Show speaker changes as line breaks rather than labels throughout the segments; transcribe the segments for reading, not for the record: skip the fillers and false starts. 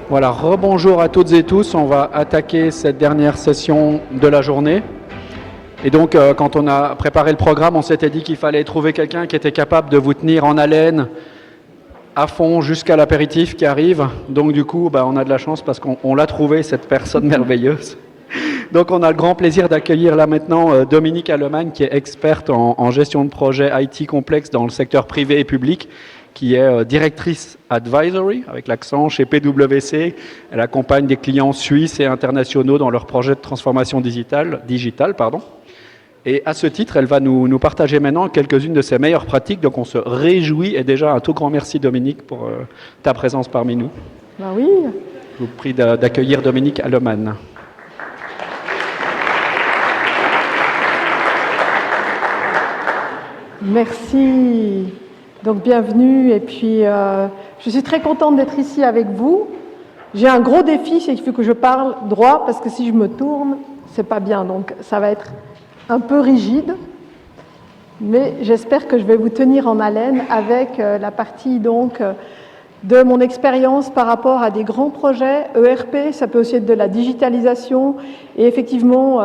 Voilà, rebonjour à toutes et tous. On va attaquer cette dernière session de la journée. Et donc, quand on a préparé le programme, on s'était dit qu'il fallait trouver quelqu'un qui était capable de vous tenir en haleine à fond jusqu'à l'apéritif qui arrive. Donc, du coup, on a de la chance parce qu'on l'a trouvé, cette personne merveilleuse. Donc, on a le grand plaisir d'accueillir là maintenant Dominique Allemagne, qui est experte en gestion de projet IT complexe dans le secteur privé et public, qui est directrice advisory, avec l'accent, chez PwC. Elle accompagne des clients suisses et internationaux dans leurs projets de transformation digitale. Et à ce titre, elle va nous partager maintenant quelques-unes de ses meilleures pratiques. Donc on se réjouit, et déjà un tout grand merci Dominique pour ta présence parmi nous.
Ben oui.
Je vous prie d'accueillir Dominique Allemagne.
Merci. Donc bienvenue, et puis je suis très contente d'être ici avec vous. J'ai un gros défi, c'est qu'il faut que je parle droit, parce que si je me tourne, c'est pas bien, donc ça va être un peu rigide, mais j'espère que je vais vous tenir en haleine avec la partie donc de mon expérience par rapport à des grands projets ERP. Ça peut aussi être de la digitalisation, et effectivement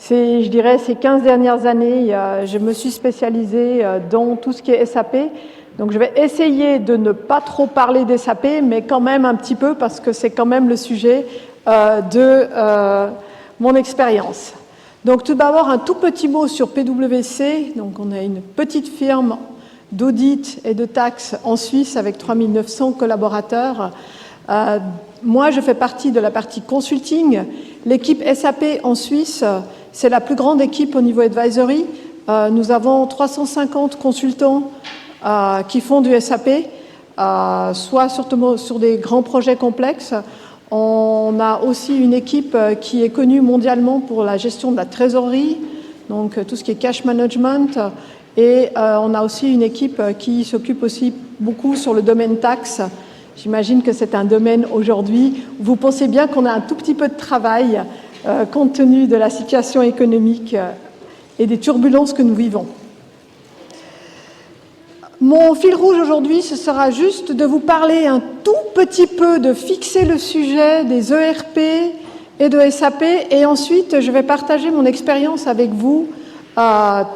je dirais ces 15 dernières années, je me suis spécialisée dans tout ce qui est SAP. Donc je vais essayer de ne pas trop parler des SAP, mais quand même un petit peu, parce que c'est quand même le sujet de mon expérience. Donc tout d'abord, un tout petit mot sur PwC. Donc on a une petite firme d'audit et de taxes en Suisse avec 3900 collaborateurs. Moi, je fais partie de la partie consulting. L'équipe SAP en Suisse, c'est la plus grande équipe au niveau advisory. Nous avons 350 consultants qui font du SAP, soit surtout sur des grands projets complexes. On a aussi une équipe qui est connue mondialement pour la gestion de la trésorerie, donc tout ce qui est cash management. Et on a aussi une équipe qui s'occupe aussi beaucoup sur le domaine taxe. J'imagine que c'est un domaine aujourd'hui où vous pensez bien qu'on a un tout petit peu de travail compte tenu de la situation économique et des turbulences que nous vivons. Mon fil rouge aujourd'hui, ce sera juste de vous parler un tout petit peu, de fixer le sujet des ERP et de SAP, et ensuite je vais partager mon expérience avec vous,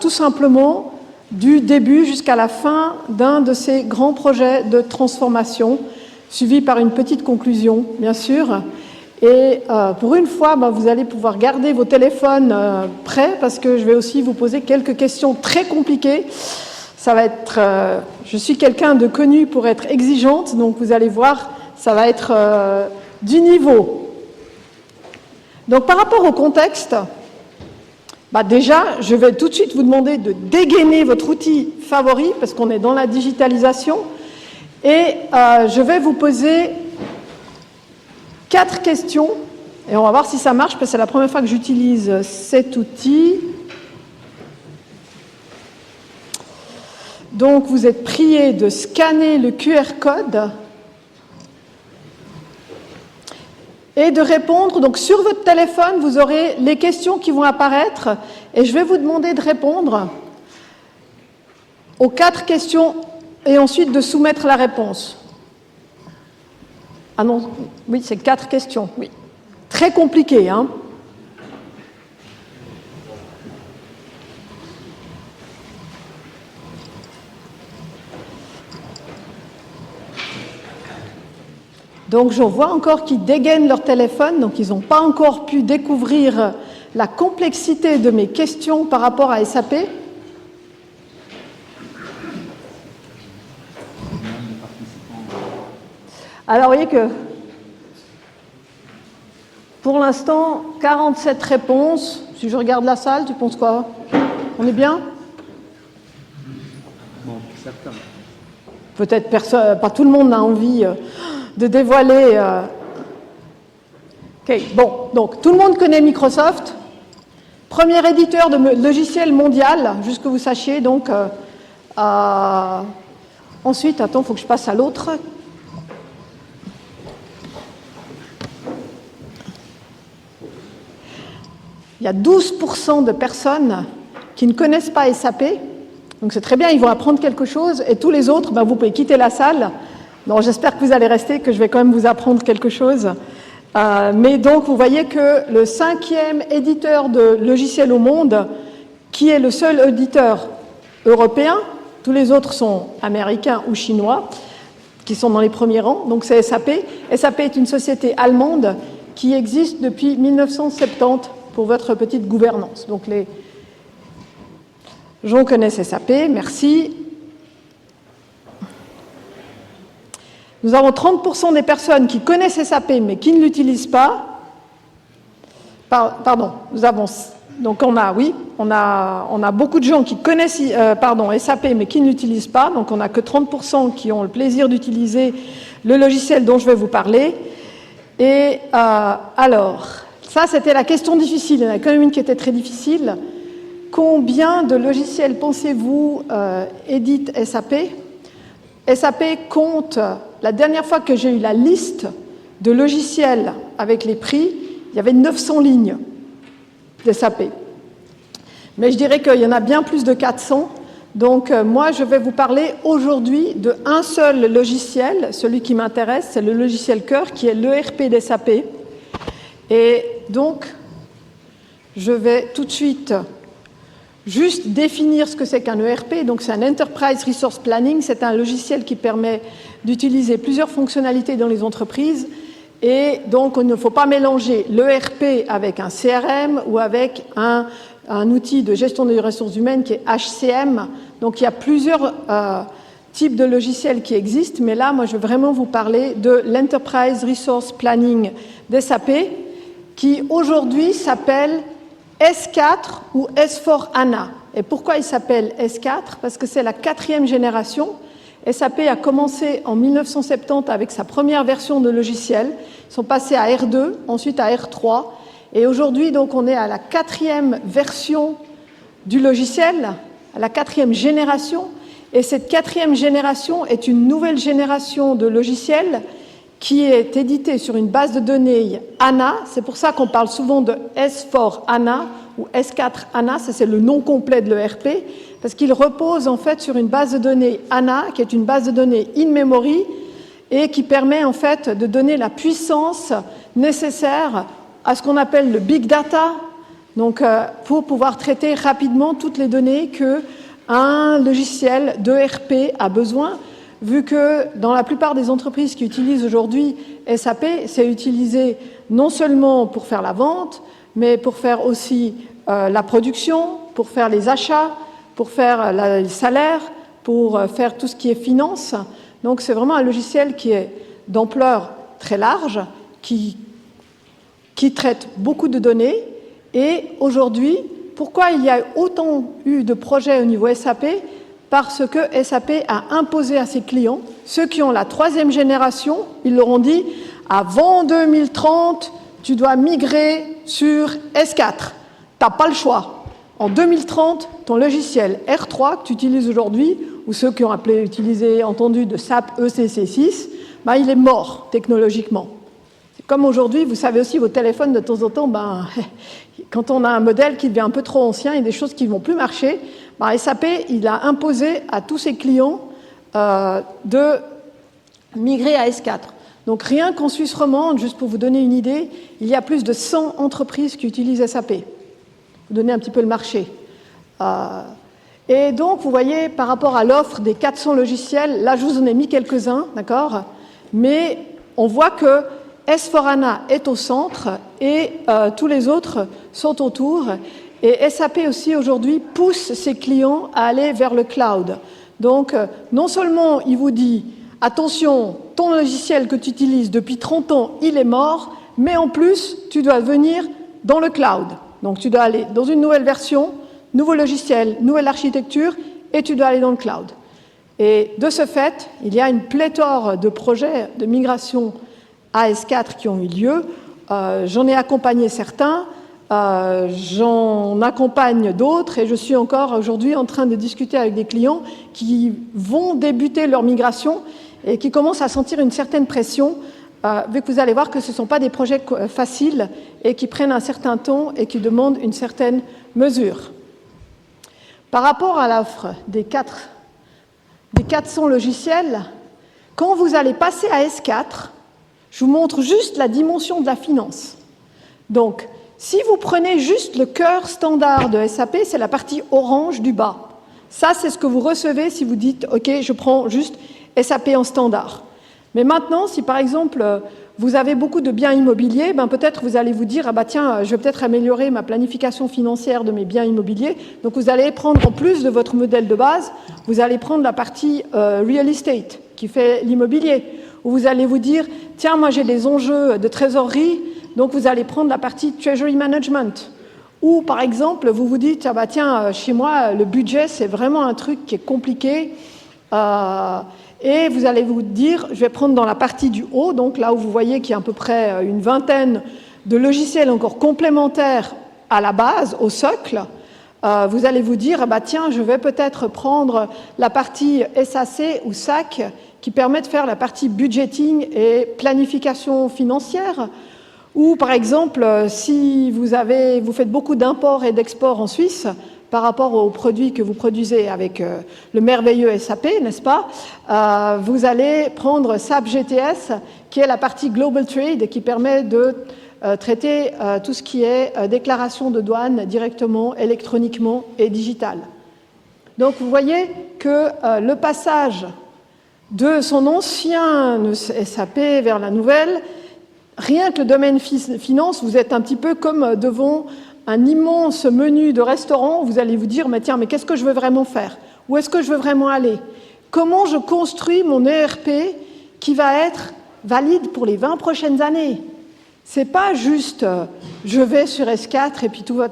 tout simplement du début jusqu'à la fin d'un de ces grands projets de transformation, suivi par une petite conclusion, bien sûr. Et pour une fois, vous allez pouvoir garder vos téléphones prêts, parce que je vais aussi vous poser quelques questions très compliquées. Ça va être, je suis quelqu'un de connu pour être exigeante, donc vous allez voir, ça va être du niveau. Donc par rapport au contexte, déjà, je vais tout de suite vous demander de dégainer votre outil favori, parce qu'on est dans la digitalisation, et je vais vous poser 4 questions, et on va voir si ça marche, parce que c'est la première fois que j'utilise cet outil. Donc, vous êtes priés de scanner le QR code et de répondre. Donc, sur votre téléphone, vous aurez les questions qui vont apparaître, et je vais vous demander de répondre aux 4 questions et ensuite de soumettre la réponse. Ah non, oui, c'est 4 questions, oui. Très compliqué, hein ? Donc, je vois encore qu'ils dégainent leur téléphone, donc ils n'ont pas encore pu découvrir la complexité de mes questions par rapport à SAP. Alors, vous voyez que, pour l'instant, 47 réponses. Si je regarde la salle, tu penses quoi ? On est bien ?
Bon, certains.
Peut-être personne, pas tout le monde n'a envie de dévoiler. Ok, bon, donc tout le monde connaît Microsoft, premier éditeur de logiciels mondial, juste que vous sachiez. Donc, ensuite, attends, il faut que je passe à l'autre. Il y a 12% de personnes qui ne connaissent pas SAP, donc c'est très bien, ils vont apprendre quelque chose, et tous les autres, vous pouvez quitter la salle Non, j'espère que vous allez rester, que je vais quand même vous apprendre quelque chose. Mais donc, vous voyez que le 5e éditeur de logiciels au monde, qui est le seul éditeur européen, tous les autres sont américains ou chinois, qui sont dans les premiers rangs, donc c'est SAP. SAP est une société allemande qui existe depuis 1970 pour votre petite gouvernance. Donc les gens connaissent SAP, merci. Nous avons 30% des personnes qui connaissent SAP mais qui ne l'utilisent pas. Pardon, nous avons... Donc on a beaucoup de gens qui connaissent SAP mais qui ne l'utilisent pas. Donc on n'a que 30% qui ont le plaisir d'utiliser le logiciel dont je vais vous parler. Et alors, ça c'était la question difficile. Il y en a quand même une qui était très difficile. Combien de logiciels pensez-vous édite SAP ? SAP compte, la dernière fois que j'ai eu la liste de logiciels avec les prix, il y avait 900 lignes d'SAP. Mais je dirais qu'il y en a bien plus de 400. Donc moi, je vais vous parler aujourd'hui d'un seul logiciel. Celui qui m'intéresse, c'est le logiciel cœur, qui est l'ERP d'SAP. Et donc, je vais tout de suite juste définir ce que c'est qu'un ERP. Donc c'est un Enterprise Resource Planning. C'est un logiciel qui permet d'utiliser plusieurs fonctionnalités dans les entreprises. Et donc, il ne faut pas mélanger l'ERP avec un CRM ou avec un outil de gestion des ressources humaines qui est HCM. Donc, il y a plusieurs types de logiciels qui existent. Mais là, moi, je vais vraiment vous parler de l'Enterprise Resource Planning d'SAP qui, aujourd'hui, s'appelle S4 ou S4HANA. Et pourquoi il s'appelle S4 ? Parce que c'est la 4e génération. SAP a commencé en 1970 avec sa première version de logiciel. Ils sont passés à R2, ensuite à R3. Et aujourd'hui, donc, on est à la 4e version du logiciel, à la 4e génération. Et cette 4e génération est une nouvelle génération de logiciels qui est éditée sur une base de données HANA. C'est pour ça qu'on parle souvent de S4HANA ou S4HANA. Ça, c'est le nom complet de l'ERP. Parce qu'il repose en fait sur une base de données HANA, qui est une base de données in-memory, et qui permet en fait de donner la puissance nécessaire à ce qu'on appelle le big data, donc pour pouvoir traiter rapidement toutes les données qu'un logiciel d'ERP a besoin, vu que dans la plupart des entreprises qui utilisent aujourd'hui SAP, c'est utilisé non seulement pour faire la vente, mais pour faire aussi la production, pour faire les achats, pour faire les salaires, pour faire tout ce qui est finance. Donc c'est vraiment un logiciel qui est d'ampleur très large, qui traite beaucoup de données. Et aujourd'hui, pourquoi il y a autant eu de projets au niveau SAP ? Parce que SAP a imposé à ses clients, ceux qui ont la 3e génération, ils leur ont dit « avant 2030, tu dois migrer sur S4. Tu n'as pas le choix. En 2030, ton logiciel R3 que tu utilises aujourd'hui, ou ceux qui ont entendu de SAP ECC6, ben, il est mort technologiquement. C'est comme aujourd'hui, vous savez aussi, vos téléphones, de temps en temps, quand on a un modèle qui devient un peu trop ancien, il y a des choses qui ne vont plus marcher. SAP, il a imposé à tous ses clients de migrer à S4. Donc rien qu'en Suisse romande, juste pour vous donner une idée, il y a plus de 100 entreprises qui utilisent SAP. Vous donnez un petit peu le marché. Et donc, vous voyez, par rapport à l'offre des 400 logiciels, là, je vous en ai mis quelques-uns, d'accord ? Mais on voit que S4HANA est au centre et tous les autres sont autour. Et SAP aussi, aujourd'hui, pousse ses clients à aller vers le cloud. Donc, non seulement il vous dit « Attention, ton logiciel que tu utilises depuis 30 ans, il est mort, mais en plus, tu dois venir dans le cloud. » Donc, tu dois aller dans une nouvelle version, nouveau logiciel, nouvelle architecture, et tu dois aller dans le cloud. Et de ce fait, il y a une pléthore de projets de migration à S4 qui ont eu lieu. J'en ai accompagné certains, j'en accompagne d'autres, et je suis encore aujourd'hui en train de discuter avec des clients qui vont débuter leur migration et qui commencent à sentir une certaine pression, vu que vous allez voir que ce ne sont pas des projets faciles et qui prennent un certain temps et qui demandent une certaine mesure. Par rapport à l'offre des 400 logiciels, Quand vous allez passer à S4, je vous montre juste la dimension de la finance. Donc, si vous prenez juste le cœur standard de SAP, c'est la partie orange du bas. Ça, c'est ce que vous recevez si vous dites « Ok, je prends juste SAP en standard ». Mais maintenant, si par exemple, vous avez beaucoup de biens immobiliers, ben peut-être vous allez vous dire « Ah bah tiens, je vais peut-être améliorer ma planification financière de mes biens immobiliers ». Donc, vous allez prendre en plus de votre modèle de base, vous allez prendre la partie real estate qui fait l'immobilier. Ou vous allez vous dire « Tiens, moi j'ai des enjeux de trésorerie ». Donc, vous allez prendre la partie Treasury Management. Ou, par exemple, vous vous dites, ah bah tiens, chez moi, le budget, c'est vraiment un truc qui est compliqué. Et vous allez vous dire, je vais prendre dans la partie du haut, donc là où vous voyez qu'il y a à peu près une vingtaine de logiciels encore complémentaires à la base, au socle. Vous allez vous dire, ah bah tiens, je vais peut-être prendre la partie SAC ou SAC qui permet de faire la partie budgeting et planification financière. Ou, par exemple, si vous faites beaucoup d'imports et d'exports en Suisse par rapport aux produits que vous produisez avec le merveilleux SAP, n'est-ce pas, vous allez prendre SAP GTS, qui est la partie Global Trade, qui permet de traiter tout ce qui est déclaration de douane directement, électroniquement et digital. Donc, vous voyez que le passage de son ancien SAP vers la nouvelle, rien que le domaine finance, vous êtes un petit peu comme devant un immense menu de restaurant. Vous allez vous dire, mais tiens, mais qu'est-ce que je veux vraiment faire? Où est-ce que je veux vraiment aller? Comment je construis mon ERP qui va être valide pour les 20 prochaines années? C'est pas juste, je vais sur S4 et puis tout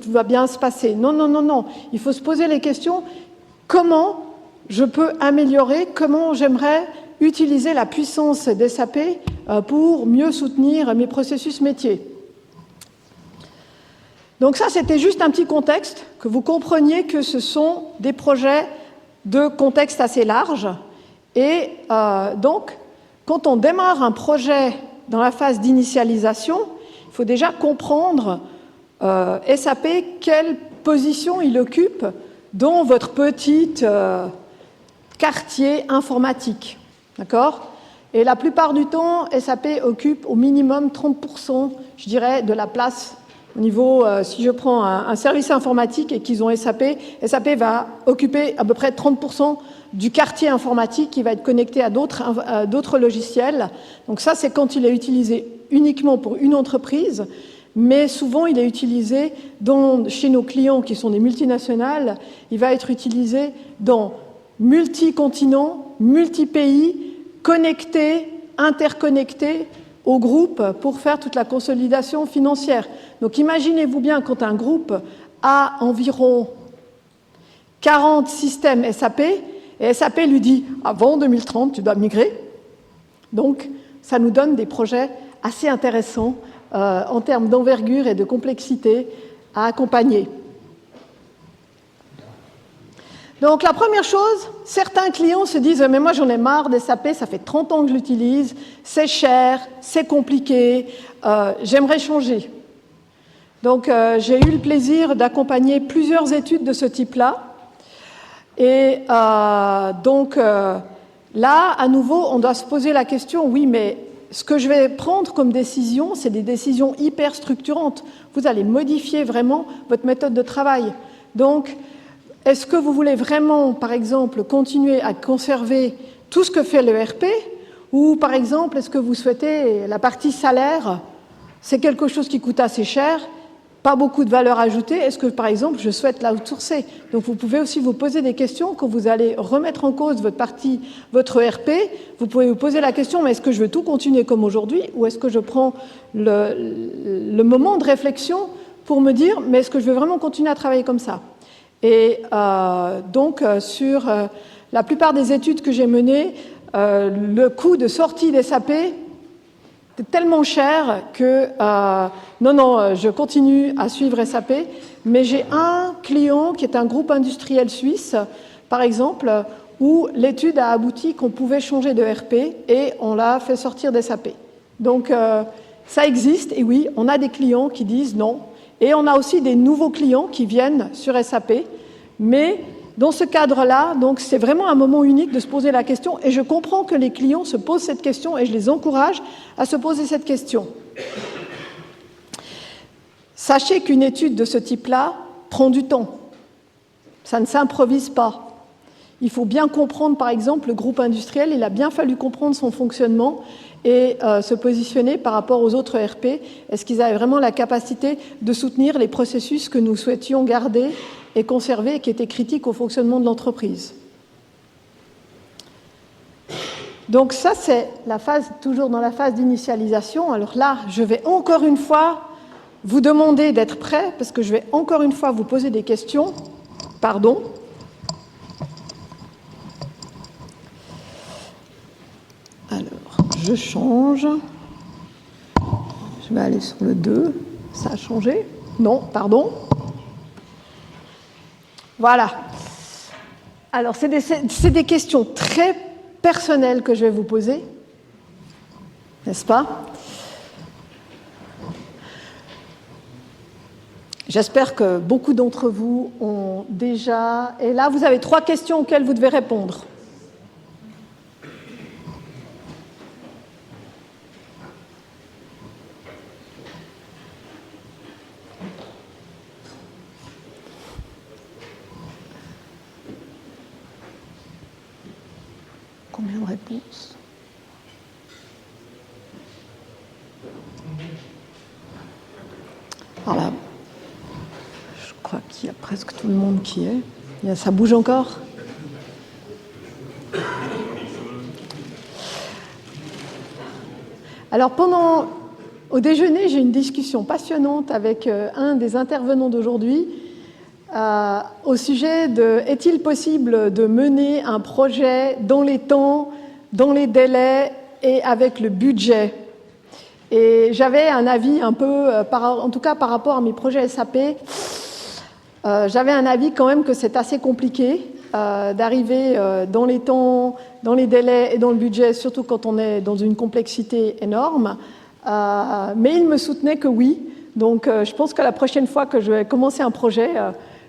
va bien se passer. Non, non, non, non. Il faut se poser les questions. Comment je peux améliorer? Comment j'aimerais utiliser la puissance des SAP pour mieux soutenir mes processus métiers. Donc ça, c'était juste un petit contexte, que vous compreniez que ce sont des projets de contexte assez large. Et donc, quand on démarre un projet dans la phase d'initialisation, il faut déjà comprendre SAP, quelle position il occupe dans votre petit quartier informatique. D'accord ? Et la plupart du temps, SAP occupe au minimum 30%, je dirais, de la place au niveau, si je prends un service informatique et qu'ils ont SAP, SAP va occuper à peu près 30% du quartier informatique qui va être connecté à d'autres logiciels. Donc ça, c'est quand il est utilisé uniquement pour une entreprise, mais souvent il est utilisé chez nos clients qui sont des multinationales, il va être utilisé dans multi-continents, multi-pays, connectés, interconnectés au groupe pour faire toute la consolidation financière. Donc imaginez-vous bien quand un groupe a environ 40 systèmes SAP, et SAP lui dit « avant 2030, tu dois migrer ». Donc ça nous donne des projets assez intéressants en termes d'envergure et de complexité à accompagner. Donc la première chose, certains clients se disent « mais moi j'en ai marre des SAP, ça fait 30 ans que je l'utilise, c'est cher, c'est compliqué, j'aimerais changer ». Donc j'ai eu le plaisir d'accompagner plusieurs études de ce type-là. Et donc là, à nouveau, on doit se poser la question, oui, mais ce que je vais prendre comme décision, c'est des décisions hyper structurantes. Vous allez modifier vraiment votre méthode de travail. Donc, est-ce que vous voulez vraiment, par exemple, continuer à conserver tout ce que fait l'ERP, ou, par exemple, est-ce que vous souhaitez la partie salaire, c'est quelque chose qui coûte assez cher, pas beaucoup de valeur ajoutée, est-ce que, par exemple, je souhaite l'outsourcer? Donc, vous pouvez aussi vous poser des questions quand vous allez remettre en cause votre ERP. Vous pouvez vous poser la question, mais est-ce que je veux tout continuer comme aujourd'hui, ou est-ce que je prends le moment de réflexion pour me dire, mais est-ce que je veux vraiment continuer à travailler comme ça? Et donc, sur la plupart des études que j'ai menées, le coût de sortie des SAP est tellement cher que non, je continue à suivre SAP, mais j'ai un client qui est un groupe industriel suisse, par exemple, où l'étude a abouti qu'on pouvait changer de RP et on l'a fait sortir des SAP. Donc, ça existe, et oui, on a des clients qui disent non. Et on a aussi des nouveaux clients qui viennent sur SAP, mais Dans ce cadre-là, donc c'est vraiment un moment unique de se poser la question, et je comprends que les clients se posent cette question, et je les encourage à se poser cette question. Sachez qu'une étude de ce type-là prend du temps. Ça ne s'improvise pas. Il faut bien comprendre, par exemple, le groupe industriel, il a bien fallu comprendre son fonctionnement et se positionner par rapport aux autres ERP. Est-ce qu'ils avaient vraiment la capacité de soutenir les processus que nous souhaitions garder et conserver et qui étaient critiques au fonctionnement de l'entreprise? Donc ça, c'est la phase, toujours dans la phase d'initialisation. Alors là, je vais encore une fois vous demander d'être prêts, parce que je vais encore une fois vous poser des questions. Pardon. Alors, je change. Je vais aller sur le 2. Ça a changé? Non, pardon. Voilà. Alors, c'est des questions très personnelles que je vais vous poser, n'est-ce pas? J'espère que beaucoup d'entre vous ont déjà... Et là, vous avez 3 questions auxquelles vous devez répondre. Combien de réponses? Voilà. Je crois qu'il y a presque tout le monde qui est. Ça bouge encore? Alors, au déjeuner, j'ai une discussion passionnante avec un des intervenants d'aujourd'hui au sujet de « Est-il possible de mener un projet dans les temps, dans les délais et avec le budget ?» Et j'avais un avis un peu, en tout cas par rapport à mes projets SAP, j'avais un avis quand même que c'est assez compliqué d'arriver dans les temps, dans les délais et dans le budget, surtout quand on est dans une complexité énorme. Mais il me soutenait que oui. Donc je pense que la prochaine fois que je vais commencer un projet,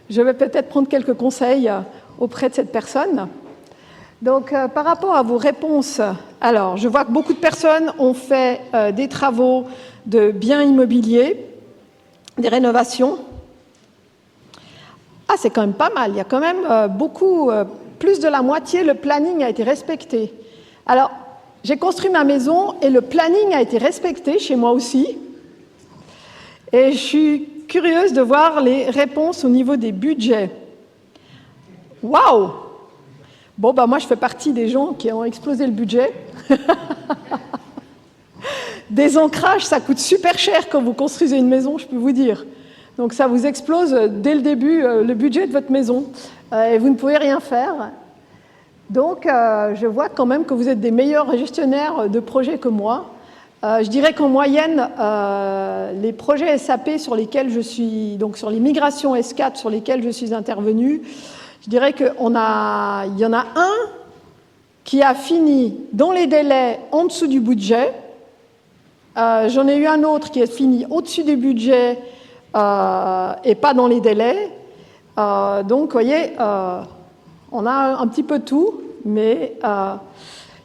je vais peut-être prendre quelques conseils auprès de cette personne. Donc par rapport à vos réponses, alors je vois que beaucoup de personnes ont fait des travaux de biens immobiliers, des rénovations. Ah, c'est quand même pas mal. Il y a quand même beaucoup, plus de la moitié, le planning a été respecté. Alors, j'ai construit ma maison et le planning a été respecté chez moi aussi. Et je suis curieuse de voir les réponses au niveau des budgets. Waouh! Bon, bah moi, je fais partie des gens qui ont explosé le budget. Des ancrages, ça coûte super cher quand vous construisez une maison, je peux vous dire. Donc ça vous explose dès le début le budget de votre maison et vous ne pouvez rien faire. Donc je vois quand même que vous êtes des meilleurs gestionnaires de projets que moi. Je dirais qu'en moyenne, les projets SAP sur lesquels je suis, donc sur les migrations S4 sur lesquelles je suis intervenue, je dirais qu'il y en a un qui a fini dans les délais en dessous du budget. J'en ai eu un autre qui a fini au-dessus du budget et pas dans les délais. Donc, vous voyez, on a un petit peu tout, mais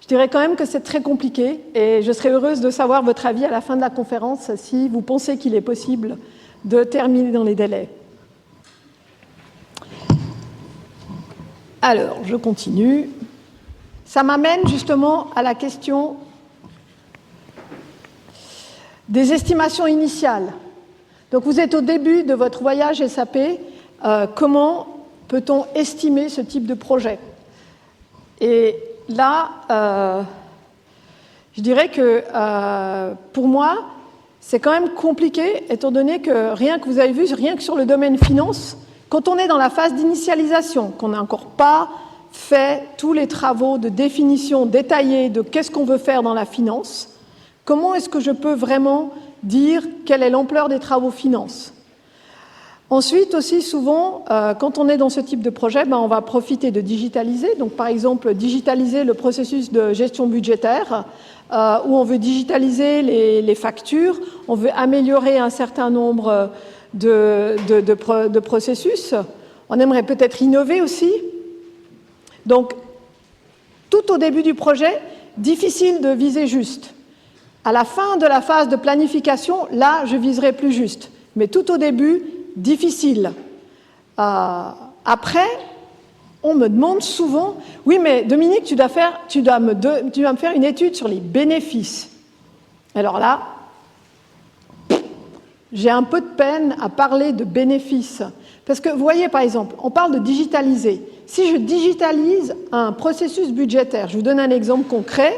je dirais quand même que c'est très compliqué et je serais heureuse de savoir votre avis à la fin de la conférence si vous pensez qu'il est possible de terminer dans les délais. Alors, je continue. Ça m'amène justement à la question des estimations initiales. Donc vous êtes au début de votre voyage SAP. Comment peut-on estimer ce type de projet? Et là, je dirais que pour moi, c'est quand même compliqué, étant donné que rien que vous avez vu, rien que sur le domaine finance, quand on est dans la phase d'initialisation, qu'on n'a encore pas fait tous les travaux de définition détaillée de qu'est-ce qu'on veut faire dans la finance, comment est-ce que je peux vraiment dire quelle est l'ampleur des travaux finance? Ensuite, aussi souvent, quand on est dans ce type de projet, on va profiter de digitaliser. Donc, par exemple, digitaliser le processus de gestion budgétaire, où on veut digitaliser les factures, on veut améliorer un certain nombre de processus. On aimerait peut-être innover aussi. Donc, tout au début du projet, difficile de viser juste. À la fin de la phase de planification, là, je viserai plus juste. Mais tout au début, difficile. Après, on me demande souvent, oui, mais Dominique, tu dois me faire une étude sur les bénéfices. Alors là, j'ai un peu de peine à parler de bénéfices. Parce que, vous voyez, par exemple, on parle de digitaliser. Si je digitalise un processus budgétaire, je vous donne un exemple concret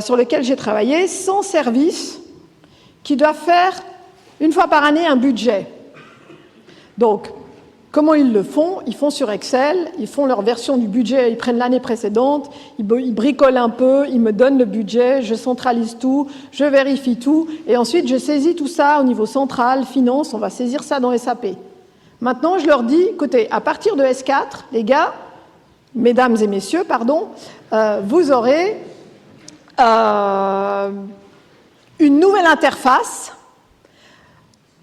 sur lequel j'ai travaillé, 100 services qui doivent faire une fois par année un budget. Donc, comment ils le font? Ils font sur Excel, ils font leur version du budget, ils prennent l'année précédente, ils bricolent un peu, ils me donnent le budget, je centralise tout, je vérifie tout, et ensuite je saisis tout ça au niveau central, finance, on va saisir ça dans SAP. Maintenant, je leur dis, écoutez, à partir de S4, les gars, mesdames et messieurs, pardon, vous aurez une nouvelle interface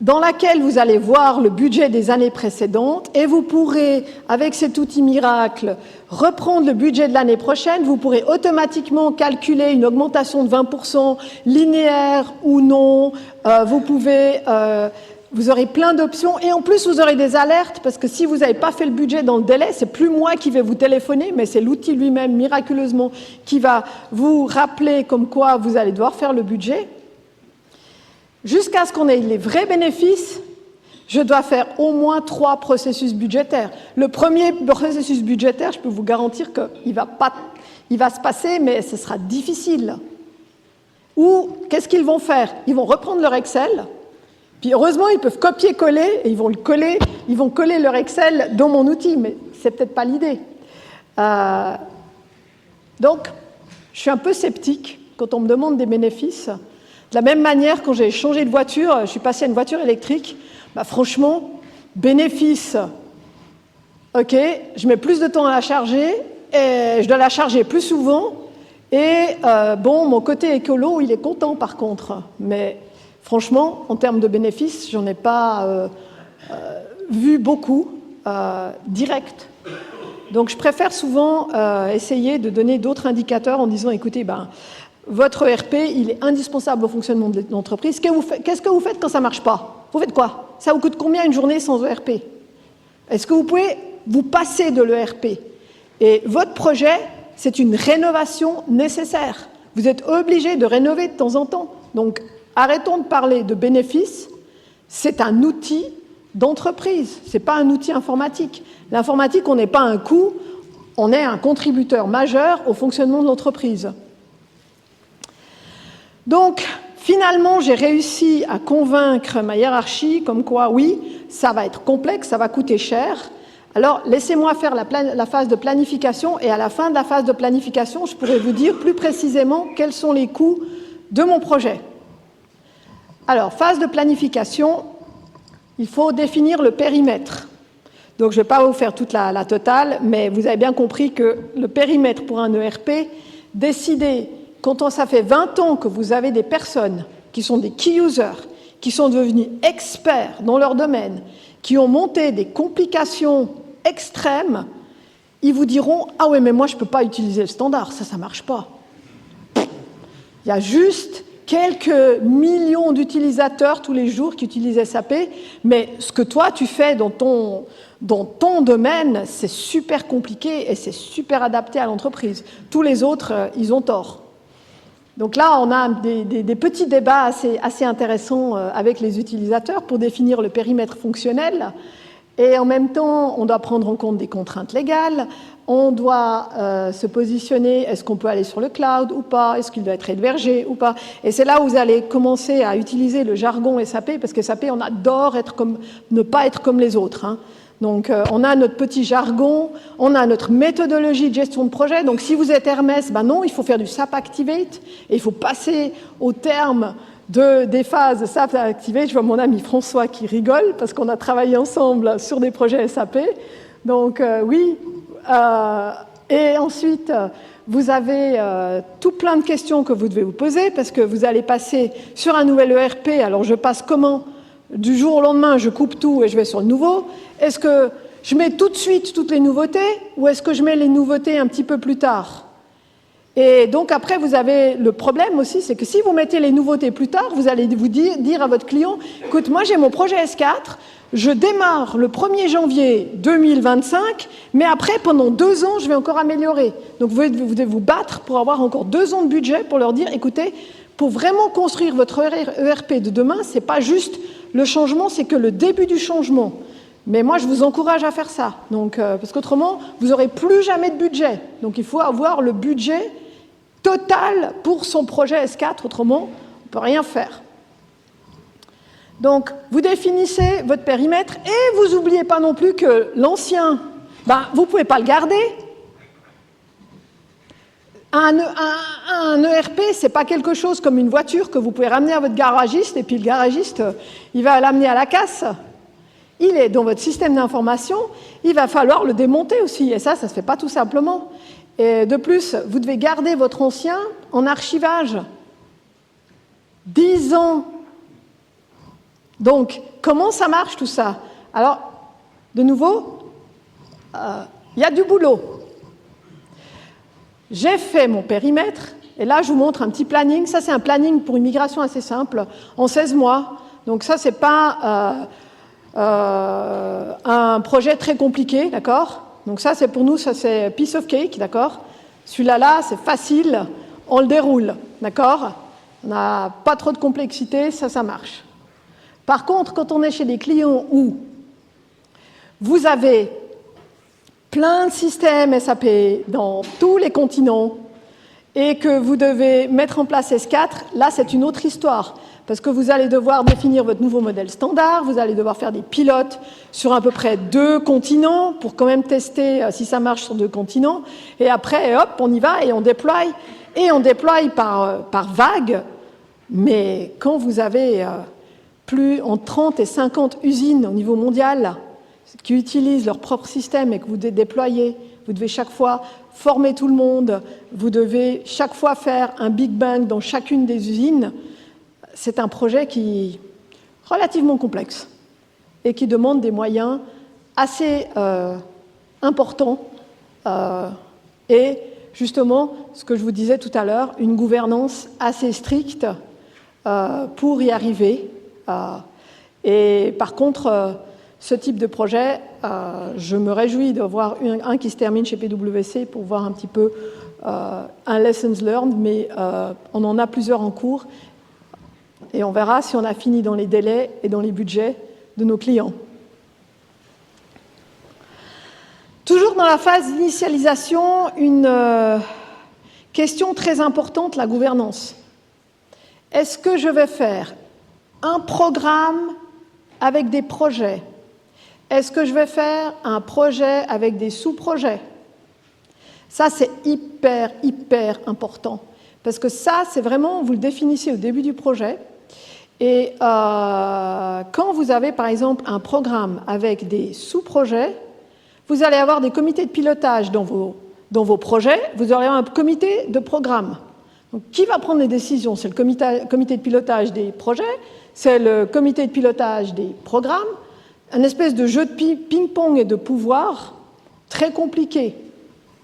dans laquelle vous allez voir le budget des années précédentes et vous pourrez, avec cet outil miracle, reprendre le budget de l'année prochaine. Vous pourrez automatiquement calculer une augmentation de 20% linéaire ou non. Vous aurez plein d'options et en plus vous aurez des alertes parce que si vous n'avez pas fait le budget dans le délai, c'est plus moi qui vais vous téléphoner, mais c'est l'outil lui-même miraculeusement qui va vous rappeler comme quoi vous allez devoir faire le budget. Jusqu'à ce qu'on ait les vrais bénéfices, je dois faire au moins 3 processus budgétaires. Le premier processus budgétaire, je peux vous garantir qu'il va se passer, mais ce sera difficile. Ou qu'est-ce qu'ils vont faire? Ils vont reprendre leur Excel, puis heureusement, ils peuvent copier-coller, et ils vont coller leur Excel dans mon outil, mais c'est peut-être pas l'idée. Donc, je suis un peu sceptique quand on me demande des bénéfices. De la même manière, quand j'ai changé de voiture, je suis passée à une voiture électrique, franchement, bénéfice, ok, je mets plus de temps à la charger, et je dois la charger plus souvent, et mon côté écolo, il est content par contre. Mais franchement, en termes de bénéfices, j'en ai pas vu beaucoup direct. Donc je préfère souvent essayer de donner d'autres indicateurs en disant, écoutez, votre ERP, il est indispensable au fonctionnement de l'entreprise. Qu'est-ce que vous faites quand ça ne marche pas? Vous faites quoi? Ça vous coûte combien une journée sans ERP? Est-ce que vous pouvez vous passer de l'ERP? Et votre projet, c'est une rénovation nécessaire. Vous êtes obligé de rénover de temps en temps. Donc, arrêtons de parler de bénéfices. C'est un outil d'entreprise. Ce n'est pas un outil informatique. L'informatique, on n'est pas un coût, on est un contributeur majeur au fonctionnement de l'entreprise. Donc, finalement, j'ai réussi à convaincre ma hiérarchie comme quoi, oui, ça va être complexe, ça va coûter cher. Alors, laissez-moi faire la phase de planification et à la fin de la phase de planification, je pourrai vous dire plus précisément quels sont les coûts de mon projet. Alors, phase de planification, il faut définir le périmètre. Donc, je ne vais pas vous faire toute la totale, mais vous avez bien compris que le périmètre pour un ERP, décider quand ça fait 20 ans que vous avez des personnes qui sont des key users, qui sont devenus experts dans leur domaine, qui ont monté des complications extrêmes, ils vous diront « Ah ouais, mais moi, je ne peux pas utiliser le standard, ça ne marche pas. » Il y a juste quelques millions d'utilisateurs tous les jours qui utilisent SAP, mais ce que toi, tu fais dans ton domaine, c'est super compliqué et c'est super adapté à l'entreprise. Tous les autres, ils ont tort. Donc là, on a des petits débats assez intéressants avec les utilisateurs pour définir le périmètre fonctionnel. Et en même temps, on doit prendre en compte des contraintes légales. On doit se positionner, est-ce qu'on peut aller sur le cloud ou pas? Est-ce qu'il doit être hébergé ou pas? Et c'est là où vous allez commencer à utiliser le jargon SAP, parce que SAP, on adore ne pas être comme les autres, hein. Donc, on a notre petit jargon, on a notre méthodologie de gestion de projet. Donc, si vous êtes Hermès, non, il faut faire du SAP Activate et il faut passer au terme des phases SAP Activate. Je vois mon ami François qui rigole parce qu'on a travaillé ensemble sur des projets SAP. Donc, oui. Et ensuite, vous avez tout plein de questions que vous devez vous poser parce que vous allez passer sur un nouvel ERP. Alors, je passe comment? Du jour au lendemain, je coupe tout et je vais sur le nouveau. Est-ce que je mets tout de suite toutes les nouveautés ou est-ce que je mets les nouveautés un petit peu plus tard? Et donc après, vous avez le problème aussi, c'est que si vous mettez les nouveautés plus tard, vous allez vous dire à votre client, écoute, moi j'ai mon projet S4, je démarre le 1er janvier 2025, mais après, pendant 2 ans, je vais encore améliorer. Donc vous devez vous battre pour avoir encore 2 ans de budget pour leur dire, écoutez, pour vraiment construire votre ERP de demain, c'est pas juste le changement, c'est que le début du changement. Mais moi, je vous encourage à faire ça. Donc, parce qu'autrement, vous n'aurez plus jamais de budget. Donc il faut avoir le budget total pour son projet S4, autrement, on ne peut rien faire. Donc, vous définissez votre périmètre et vous n'oubliez pas non plus que l'ancien, vous ne pouvez pas le garder. Un ERP, ce n'est pas quelque chose comme une voiture que vous pouvez ramener à votre garagiste et puis le garagiste, il va l'amener à la casse. Il est dans votre système d'information, il va falloir le démonter aussi. Et ça ne se fait pas tout simplement. Et de plus, vous devez garder votre ancien en archivage. 10 ans. Donc, comment ça marche tout ça? Alors, de nouveau, il y a du boulot. J'ai fait mon périmètre, et là, je vous montre un petit planning. Ça, c'est un planning pour une migration assez simple, en 16 mois. Donc ça, ce n'est pas un projet très compliqué, d'accord? Donc ça, c'est pour nous, ça c'est piece of cake, d'accord? Celui-là, c'est facile, on le déroule, d'accord? On n'a pas trop de complexité, ça marche. Par contre, quand on est chez des clients où vous avez plein de systèmes SAP dans tous les continents et que vous devez mettre en place S4, là, c'est une autre histoire. Parce que vous allez devoir définir votre nouveau modèle standard, vous allez devoir faire des pilotes sur à peu près 2 continents pour quand même tester si ça marche sur 2 continents. Et après, hop, on y va et on déploie. Et on déploie par vague. Mais quand vous avez plus entre 30 et 50 usines au niveau mondial qui utilisent leur propre système et que vous déployez, vous devez chaque fois former tout le monde, vous devez chaque fois faire un Big Bang dans chacune des usines. C'est un projet qui est relativement complexe et qui demande des moyens assez importants et justement, ce que je vous disais tout à l'heure, une gouvernance assez stricte pour y arriver. Et par contre, ce type de projet, je me réjouis de voir un qui se termine chez PwC pour voir un petit peu un lessons learned, mais on en a plusieurs en cours. Et on verra si on a fini dans les délais et dans les budgets de nos clients. Toujours dans la phase d'initialisation, une question très importante, la gouvernance. Est-ce que je vais faire un programme avec des projets? Est-ce que je vais faire un projet avec des sous-projets? Ça, c'est hyper important. Parce que ça, c'est vraiment, vous le définissez au début du projet. Et quand vous avez, par exemple, un programme avec des sous-projets, vous allez avoir des comités de pilotage dans vos projets, vous aurez un comité de programme. Donc, qui va prendre les décisions? C'est le comité de pilotage des projets, c'est le comité de pilotage des programmes, un espèce de jeu de ping-pong et de pouvoir très compliqué,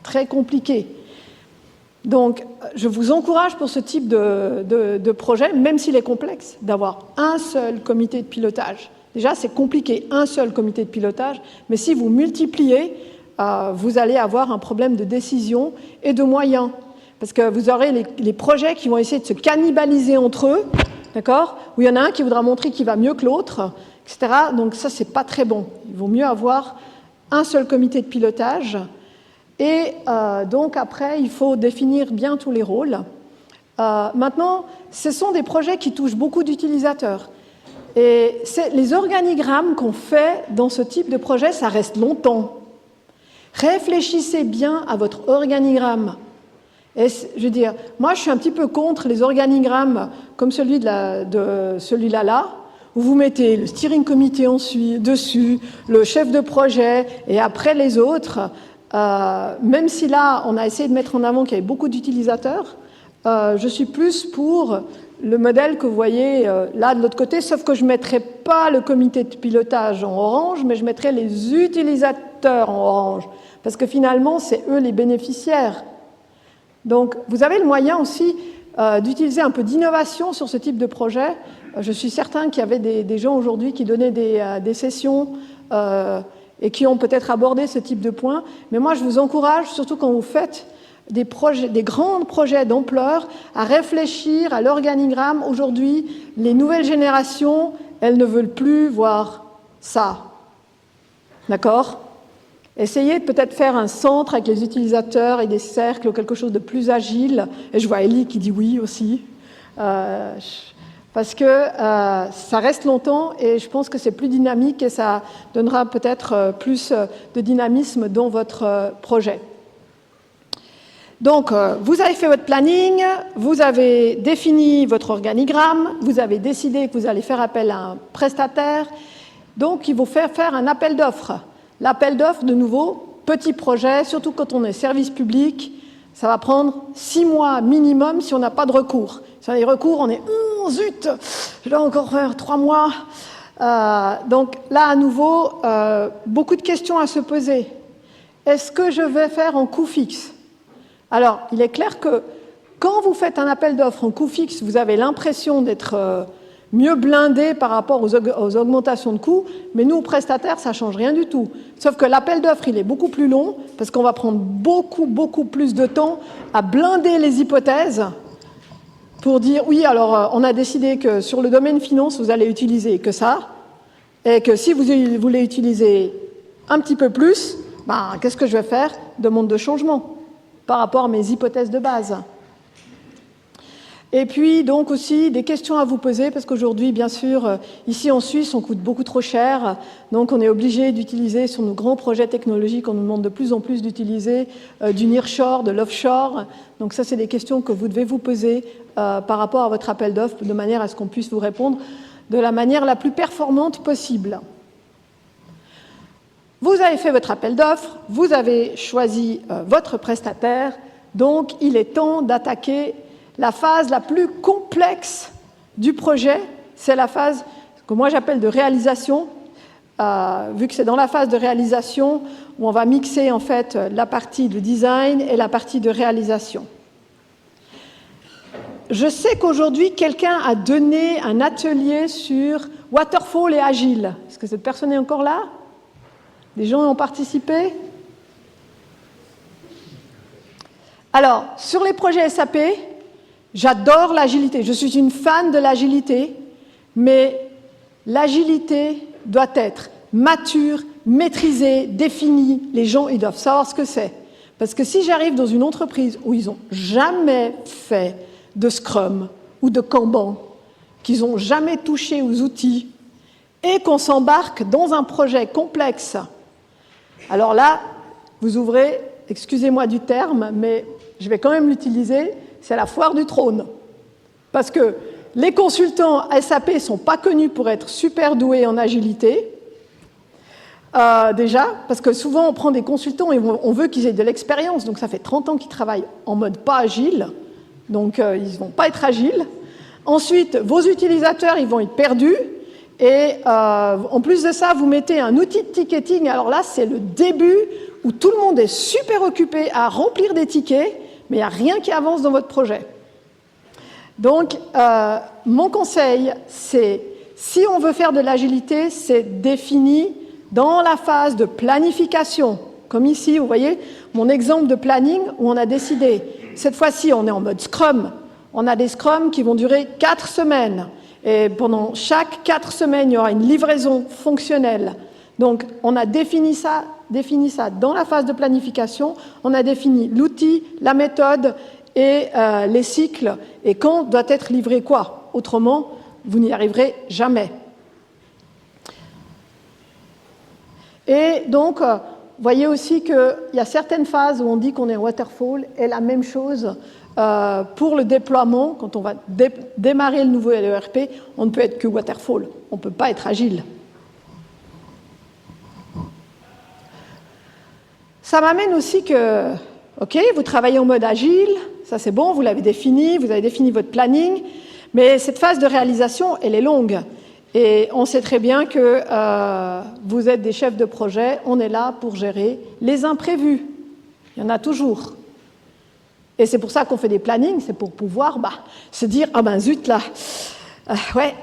très compliqué. Donc, je vous encourage pour ce type de projet, même s'il est complexe, d'avoir un seul comité de pilotage. Déjà, c'est compliqué, un seul comité de pilotage, mais si vous multipliez, vous allez avoir un problème de décision et de moyens. Parce que vous aurez les projets qui vont essayer de se cannibaliser entre eux, d'accord? Où il y en a un qui voudra montrer qu'il va mieux que l'autre, etc. Donc ça, c'est pas très bon. Il vaut mieux avoir un seul comité de pilotage. Et donc après, il faut définir bien tous les rôles. Maintenant, ce sont des projets qui touchent beaucoup d'utilisateurs. Et les organigrammes qu'on fait dans ce type de projet, ça reste longtemps. Réfléchissez bien à votre organigramme. Et je veux dire, moi, je suis un petit peu contre les organigrammes comme celui de celui-là, où vous mettez le steering committee dessus, le chef de projet, et après les autres. Même si là, on a essayé de mettre en avant qu'il y avait beaucoup d'utilisateurs, je suis plus pour le modèle que vous voyez là de l'autre côté, sauf que je ne mettrai pas le comité de pilotage en orange, mais je mettrai les utilisateurs utilisateurs en orange, parce que finalement, c'est eux les bénéficiaires. Donc, vous avez le moyen aussi d'utiliser un peu d'innovation sur ce type de projet. Je suis certain qu'il y avait des gens aujourd'hui qui donnaient des sessions et qui ont peut-être abordé ce type de points. Mais moi, je vous encourage, surtout quand vous faites des grands projets d'ampleur, à réfléchir à l'organigramme. Aujourd'hui, les nouvelles générations, elles ne veulent plus voir ça. D'accord ? Essayez de peut-être faire un centre avec les utilisateurs et des cercles ou quelque chose de plus agile. Et je vois Ellie qui dit oui aussi. Parce que ça reste longtemps et je pense que c'est plus dynamique et ça donnera peut-être plus de dynamisme dans votre projet. Donc, vous avez fait votre planning, vous avez défini votre organigramme, vous avez décidé que vous allez faire appel à un prestataire. Donc, il vous fait faire un appel d'offres. L'appel d'offres, de nouveau, petit projet, surtout quand on est service public, ça va prendre 6 mois minimum si on n'a pas de recours. Si on a des recours, on est « zut, je dois encore faire 3 mois ». Donc là, à nouveau, beaucoup de questions à se poser. Est-ce que je vais faire en coût fixe ? Alors, il est clair que quand vous faites un appel d'offres en coût fixe, vous avez l'impression d'être mieux blindé par rapport aux augmentations de coûts, mais nous, prestataires, ça ne change rien du tout. Sauf que l'appel d'offres, il est beaucoup plus long, parce qu'on va prendre beaucoup plus de temps à blinder les hypothèses pour dire, oui, alors on a décidé que sur le domaine finance, vous allez utiliser que ça, et que si vous voulez utiliser un petit peu plus, qu'est-ce que je vais faire ? Demande de changement par rapport à mes hypothèses de base. Et puis, donc aussi, des questions à vous poser, parce qu'aujourd'hui, bien sûr, ici en Suisse, on coûte beaucoup trop cher, donc on est obligé d'utiliser, sur nos grands projets technologiques, on nous demande de plus en plus d'utiliser du nearshore, de l'offshore. Donc ça, c'est des questions que vous devez vous poser par rapport à votre appel d'offres, de manière à ce qu'on puisse vous répondre de la manière la plus performante possible. Vous avez fait votre appel d'offres, vous avez choisi votre prestataire, donc il est temps d'attaquer la phase la plus complexe du projet. C'est la phase que moi j'appelle de réalisation, vu que c'est dans la phase de réalisation où on va mixer en fait la partie de design et la partie de réalisation. Je sais qu'aujourd'hui, quelqu'un a donné un atelier sur Waterfall et Agile. Est-ce que cette personne est encore là ? Des gens ont participé ? Alors, sur les projets SAP, j'adore l'agilité. Je suis une fan de l'agilité, mais l'agilité doit être mature, maîtrisée, définie. Les gens, ils doivent savoir ce que c'est. Parce que si j'arrive dans une entreprise où ils n'ont jamais fait de Scrum ou de Kanban, qu'ils n'ont jamais touché aux outils, et qu'on s'embarque dans un projet complexe, alors là, vous ouvrez, excusez-moi du terme, mais je vais quand même l'utiliser, c'est la foire du trône. Parce que les consultants SAP ne sont pas connus pour être super doués en agilité, déjà, parce que souvent on prend des consultants et on veut qu'ils aient de l'expérience, donc ça fait 30 ans qu'ils travaillent en mode pas agile, donc ils ne vont pas être agiles. Ensuite, vos utilisateurs, ils vont être perdus, et en plus de ça, vous mettez un outil de ticketing, alors là, c'est le début où tout le monde est super occupé à remplir des tickets, mais il n'y a rien qui avance dans votre projet. Donc, mon conseil, c'est, si on veut faire de l'agilité, c'est défini dans la phase de planification. Comme ici, vous voyez, mon exemple de planning où on a décidé, cette fois-ci, on est en mode Scrum. On a des Scrums qui vont durer 4 semaines. Et pendant chaque 4 semaines, il y aura une livraison fonctionnelle. Donc, on a défini ça dans la phase de planification. On a défini l'outil, la méthode et les cycles. Et quand doit être livré quoi ? Autrement, vous n'y arriverez jamais. Et donc, vous voyez aussi qu'il y a certaines phases où on dit qu'on est waterfall, et la même chose pour le déploiement. Quand on va démarrer le nouveau ERP, on ne peut être que waterfall, on ne peut pas être agile. Ça m'amène aussi que, ok, vous travaillez en mode agile, ça c'est bon, vous l'avez défini, vous avez défini votre planning, mais cette phase de réalisation, elle est longue. Et on sait très bien que vous êtes des chefs de projet, on est là pour gérer les imprévus. Il y en a toujours. Et c'est pour ça qu'on fait des plannings, c'est pour pouvoir se dire, ah ben zut là, ouais,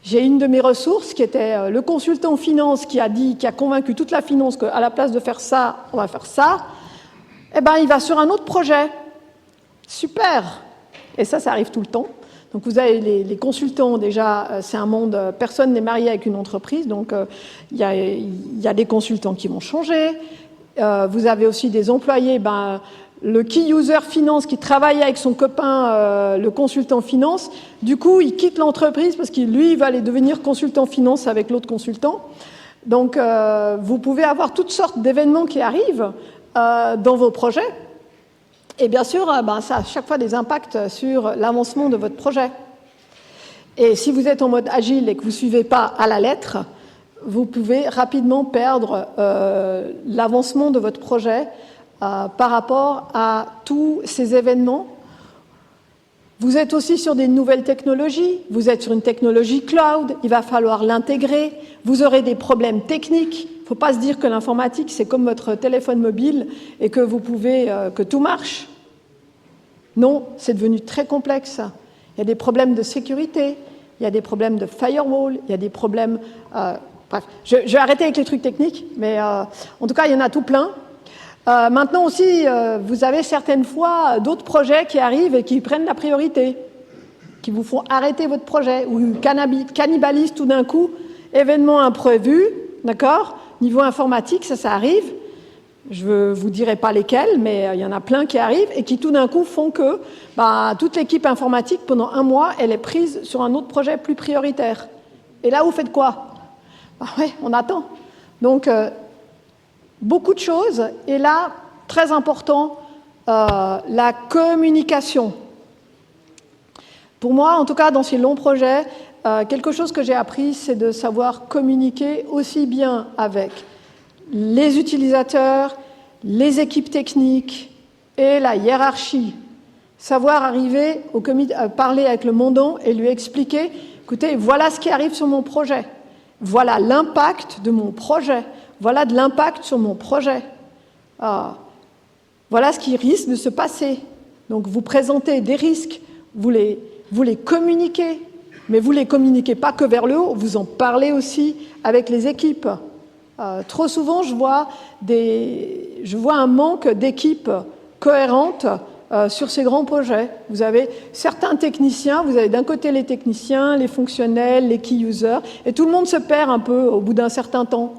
j'ai une de mes ressources qui était le consultant finance qui a convaincu toute la finance qu'à la place de faire ça, on va faire ça, eh ben il va sur un autre projet. Super. Et ça arrive tout le temps. Donc vous avez les consultants, déjà, c'est un monde, personne n'est marié avec une entreprise, donc il y a des consultants qui vont changer. Vous avez aussi des employés, le key user finance qui travaille avec son copain, le consultant finance, du coup il quitte l'entreprise parce qu'il lui va aller devenir consultant finance avec l'autre consultant. Donc vous pouvez avoir toutes sortes d'événements qui arrivent dans vos projets. Et bien sûr, ça a à chaque fois des impacts sur l'avancement de votre projet. Et si vous êtes en mode agile et que vous ne suivez pas à la lettre, vous pouvez rapidement perdre l'avancement de votre projet par rapport à tous ces événements. Vous êtes aussi sur des nouvelles technologies, vous êtes sur une technologie cloud, il va falloir l'intégrer, vous aurez des problèmes techniques. Il ne faut pas se dire que l'informatique, c'est comme votre téléphone mobile et que vous pouvez, que tout marche. Non, c'est devenu très complexe. Il y a des problèmes de sécurité, il y a des problèmes de firewall, il y a des problèmes... bref, je vais arrêter avec les trucs techniques, mais en tout cas, il y en a tout plein. Maintenant aussi, vous avez certaines fois d'autres projets qui arrivent et qui prennent la priorité, qui vous font arrêter votre projet, ou cannibalisent tout d'un coup, événement imprévu, d'accord ? Niveau informatique, ça arrive. Je ne vous dirai pas lesquels, mais il y en a plein qui arrivent et qui tout d'un coup font que toute l'équipe informatique, pendant un mois, elle est prise sur un autre projet plus prioritaire. Et là, vous faites quoi ? Ouais, on attend. Donc, beaucoup de choses. Et là, très important, la communication. Pour moi, en tout cas, dans ces longs projets, quelque chose que j'ai appris, c'est de savoir communiquer aussi bien avec les utilisateurs, les équipes techniques et la hiérarchie. Savoir arriver au comité, parler avec le mandant et lui expliquer, écoutez, voilà ce qui arrive sur mon projet, voilà l'impact de mon projet, voilà de l'impact sur mon projet, voilà ce qui risque de se passer. Donc vous présentez des risques, vous les communiquez, mais vous ne les communiquez pas que vers le haut, vous en parlez aussi avec les équipes. Trop souvent, je vois un manque d'équipes cohérentes sur ces grands projets. Vous avez certains techniciens, vous avez d'un côté les techniciens, les fonctionnels, les key users, et tout le monde se perd un peu au bout d'un certain temps.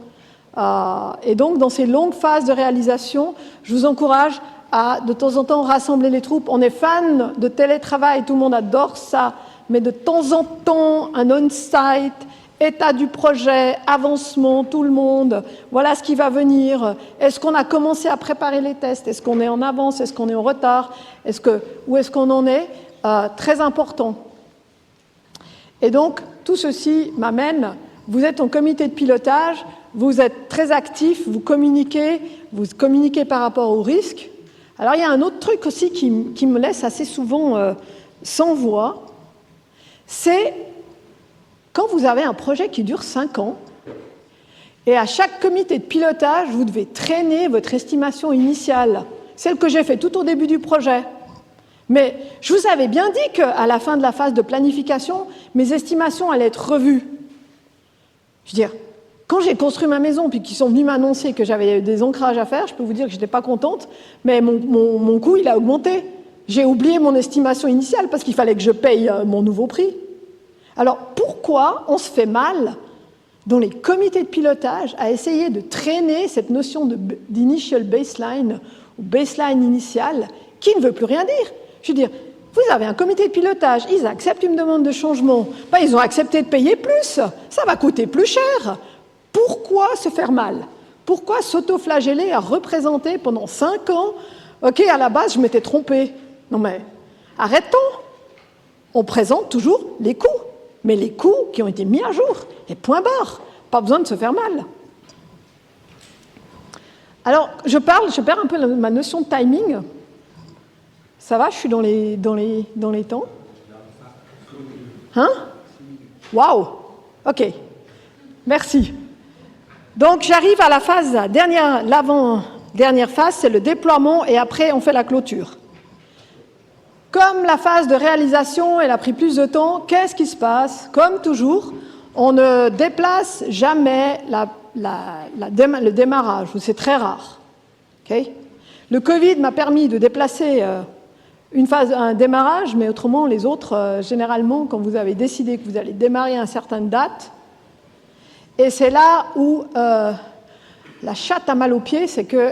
Et donc, dans ces longues phases de réalisation, je vous encourage à, de temps en temps, rassembler les troupes. On est fan de télétravail, tout le monde adore ça, mais de temps en temps, un on-site, état du projet, avancement, tout le monde, voilà ce qui va venir. Est-ce qu'on a commencé à préparer les tests? Est-ce qu'on est en avance? Est-ce qu'on est en retard? Où est-ce qu'on en est? Très important. Et donc, tout ceci m'amène, vous êtes en comité de pilotage, vous êtes très actif, vous communiquez par rapport aux risques. Alors, il y a un autre truc aussi qui me laisse assez souvent sans voix, c'est quand vous avez un projet qui dure 5 ans, et à chaque comité de pilotage, vous devez traîner votre estimation initiale, celle que j'ai faite tout au début du projet. Mais je vous avais bien dit qu'à la fin de la phase de planification, mes estimations allaient être revues. Je veux dire, quand j'ai construit ma maison, puis qu'ils sont venus m'annoncer que j'avais des ancrages à faire, je peux vous dire que je n'étais pas contente, mais mon coût, il a augmenté. J'ai oublié mon estimation initiale parce qu'il fallait que je paye mon nouveau prix. Alors, pourquoi on se fait mal dans les comités de pilotage à essayer de traîner cette notion d'initial baseline, ou baseline initiale, qui ne veut plus rien dire? Je veux dire, vous avez un comité de pilotage, ils acceptent une demande de changement, ils ont accepté de payer plus, ça va coûter plus cher. Pourquoi se faire mal? Pourquoi s'auto-flageller à représenter pendant 5 ans? Ok, à la base, je m'étais trompée. Non mais, arrêtons. On présente toujours les coûts, mais les coûts qui ont été mis à jour, et point barre. Pas besoin de se faire mal. Alors, je perds un peu ma notion de timing. Ça va, je suis dans les temps. Hein? Waouh! OK. Merci. Donc, j'arrive à la phase, l'avant-dernière phase, c'est le déploiement et après, on fait la clôture. Comme la phase de réalisation, elle a pris plus de temps, qu'est-ce qui se passe? Comme toujours, on ne déplace jamais le démarrage, ou c'est très rare. Okay? Le Covid m'a permis de déplacer un démarrage, mais autrement, les autres, généralement, quand vous avez décidé que vous allez démarrer à une certaine date, et c'est là où la chatte a mal aux pieds, c'est que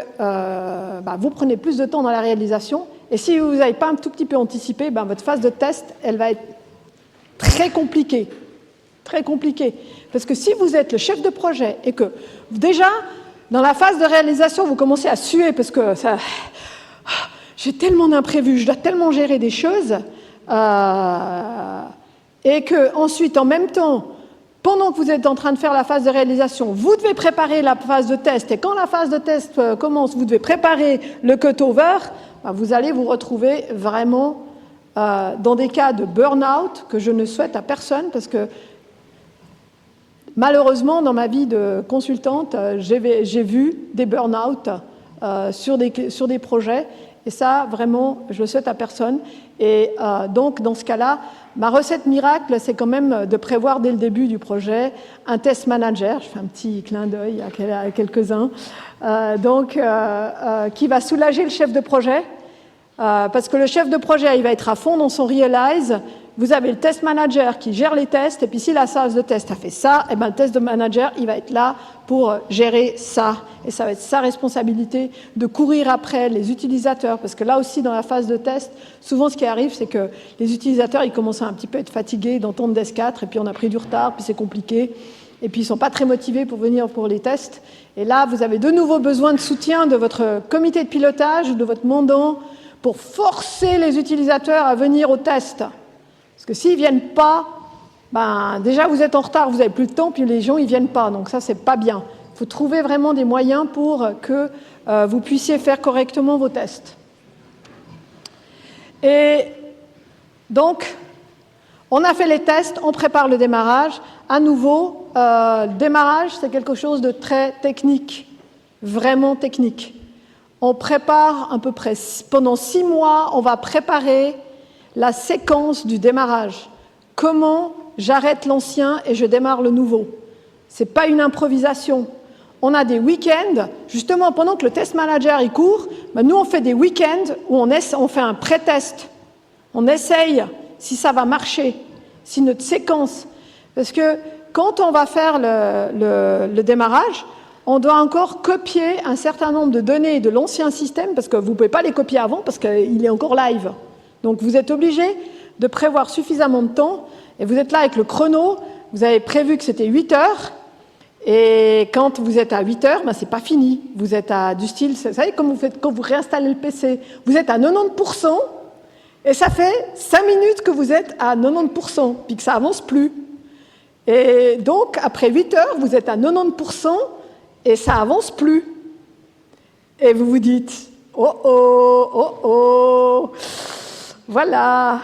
vous prenez plus de temps dans la réalisation, et si vous n'avez pas un tout petit peu anticipé, votre phase de test, elle va être très compliquée. Très compliquée. Parce que si vous êtes le chef de projet et que déjà, dans la phase de réalisation, vous commencez à suer parce que j'ai tellement d'imprévus, je dois tellement gérer des choses, et que ensuite, en même temps, pendant que vous êtes en train de faire la phase de réalisation, vous devez préparer la phase de test, et quand la phase de test commence, vous devez préparer le cut-over, vous allez vous retrouver vraiment dans des cas de burn-out que je ne souhaite à personne, parce que malheureusement, dans ma vie de consultante, j'ai vu des burn-out sur des projets, et ça, vraiment, je le souhaite à personne. Et donc, dans ce cas-là, ma recette miracle, c'est quand même de prévoir dès le début du projet un test manager. Je fais un petit clin d'œil à quelques-uns. Qui va soulager le chef de projet, parce que le chef de projet, il va être à fond dans son realize. Vous avez le test manager qui gère les tests, et puis si la phase de test a fait ça, et le test de manager, il va être là pour gérer ça. Et ça va être sa responsabilité de courir après les utilisateurs, parce que là aussi, dans la phase de test, souvent ce qui arrive, c'est que les utilisateurs, ils commencent à un petit peu être fatigués d'entendre DES4, et puis on a pris du retard, puis c'est compliqué, et puis ils ne sont pas très motivés pour venir pour les tests. Et là, vous avez de nouveau besoin de soutien de votre comité de pilotage, de votre mandant, pour forcer les utilisateurs à venir au test. Parce que s'ils ne viennent pas, déjà vous êtes en retard, vous n'avez plus de temps, puis les gens ils ne viennent pas, donc ça c'est pas bien. Il faut trouver vraiment des moyens pour que vous puissiez faire correctement vos tests. Et donc, on a fait les tests, on prépare le démarrage. À nouveau, le démarrage c'est quelque chose de très technique, vraiment technique. On prépare à peu près, pendant 6 mois, on va préparer la séquence du démarrage. Comment j'arrête l'ancien et je démarre le nouveau. Ce n'est pas une improvisation. On a des week-ends, justement pendant que le test manager il court, nous on fait des week-ends où on fait un pré-test. On essaye si ça va marcher, si notre séquence. Parce que quand on va faire le démarrage, on doit encore copier un certain nombre de données de l'ancien système, parce que vous ne pouvez pas les copier avant, parce qu'il est encore live. Donc vous êtes obligé de prévoir suffisamment de temps, et vous êtes là avec le chrono, vous avez prévu que c'était 8 heures, et quand vous êtes à 8 heures, c'est pas fini. Vous êtes à du style, vous savez comme vous faites quand vous réinstallez le PC, vous êtes à 90%, et ça fait 5 minutes que vous êtes à 90%, puis que ça avance plus. Et donc, après 8 heures, vous êtes à 90%, et ça avance plus. Et vous vous dites, oh, voilà.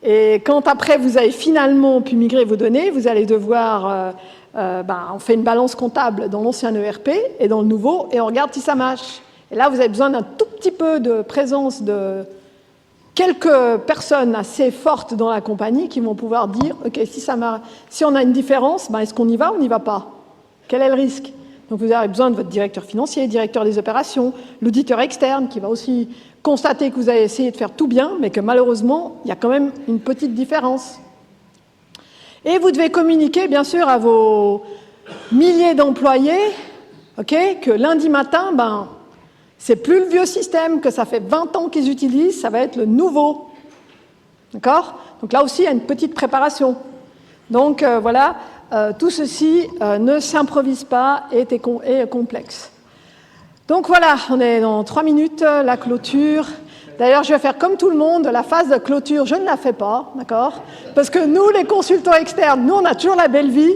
Et quand après vous avez finalement pu migrer vos données, vous allez devoir, on fait une balance comptable dans l'ancien ERP et dans le nouveau, et on regarde si ça marche. Et là, vous avez besoin d'un tout petit peu de présence de quelques personnes assez fortes dans la compagnie qui vont pouvoir dire, ok, si on a une différence, est-ce qu'on y va ou on n'y va pas? Quel est le risque? Donc vous avez besoin de votre directeur financier, directeur des opérations, l'auditeur externe qui va aussi constater que vous avez essayé de faire tout bien, mais que malheureusement, il y a quand même une petite différence. Et vous devez communiquer, bien sûr, à vos milliers d'employés, que lundi matin, c'est plus le vieux système, que ça fait 20 ans qu'ils utilisent, ça va être le nouveau. D'accord? Donc là aussi, il y a une petite préparation. Donc voilà, tout ceci ne s'improvise pas et est complexe. Donc voilà, on est dans 3 minutes, la clôture. D'ailleurs, je vais faire comme tout le monde, la phase de clôture, je ne la fais pas, d'accord? Parce que nous, les consultants externes, nous, on a toujours la belle vie.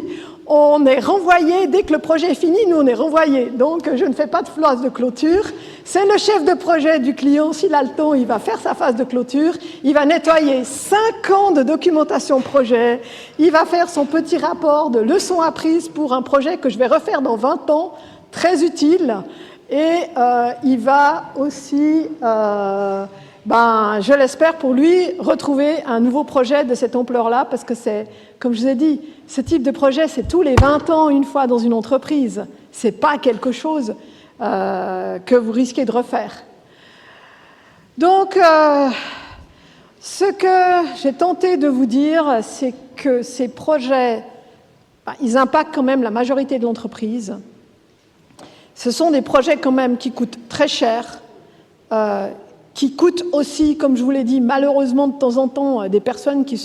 on est renvoyé, dès que le projet est fini, nous on est renvoyé. Donc je ne fais pas de phase de clôture. C'est le chef de projet du client, s'il a le temps, il va faire sa phase de clôture, il va nettoyer 5 ans de documentation projet, il va faire son petit rapport de leçons apprises pour un projet que je vais refaire dans 20 ans, très utile, et il va aussi, je l'espère pour lui, retrouver un nouveau projet de cette ampleur-là, parce que c'est, comme je vous ai dit, ce type de projet, c'est tous les 20 ans, une fois dans une entreprise. Ce n'est pas quelque chose que vous risquez de refaire. Donc, ce que j'ai tenté de vous dire, c'est que ces projets, ils impactent quand même la majorité de l'entreprise. Ce sont des projets quand même qui coûtent très cher, qui coûtent aussi, comme je vous l'ai dit, malheureusement de temps en temps, des personnes qui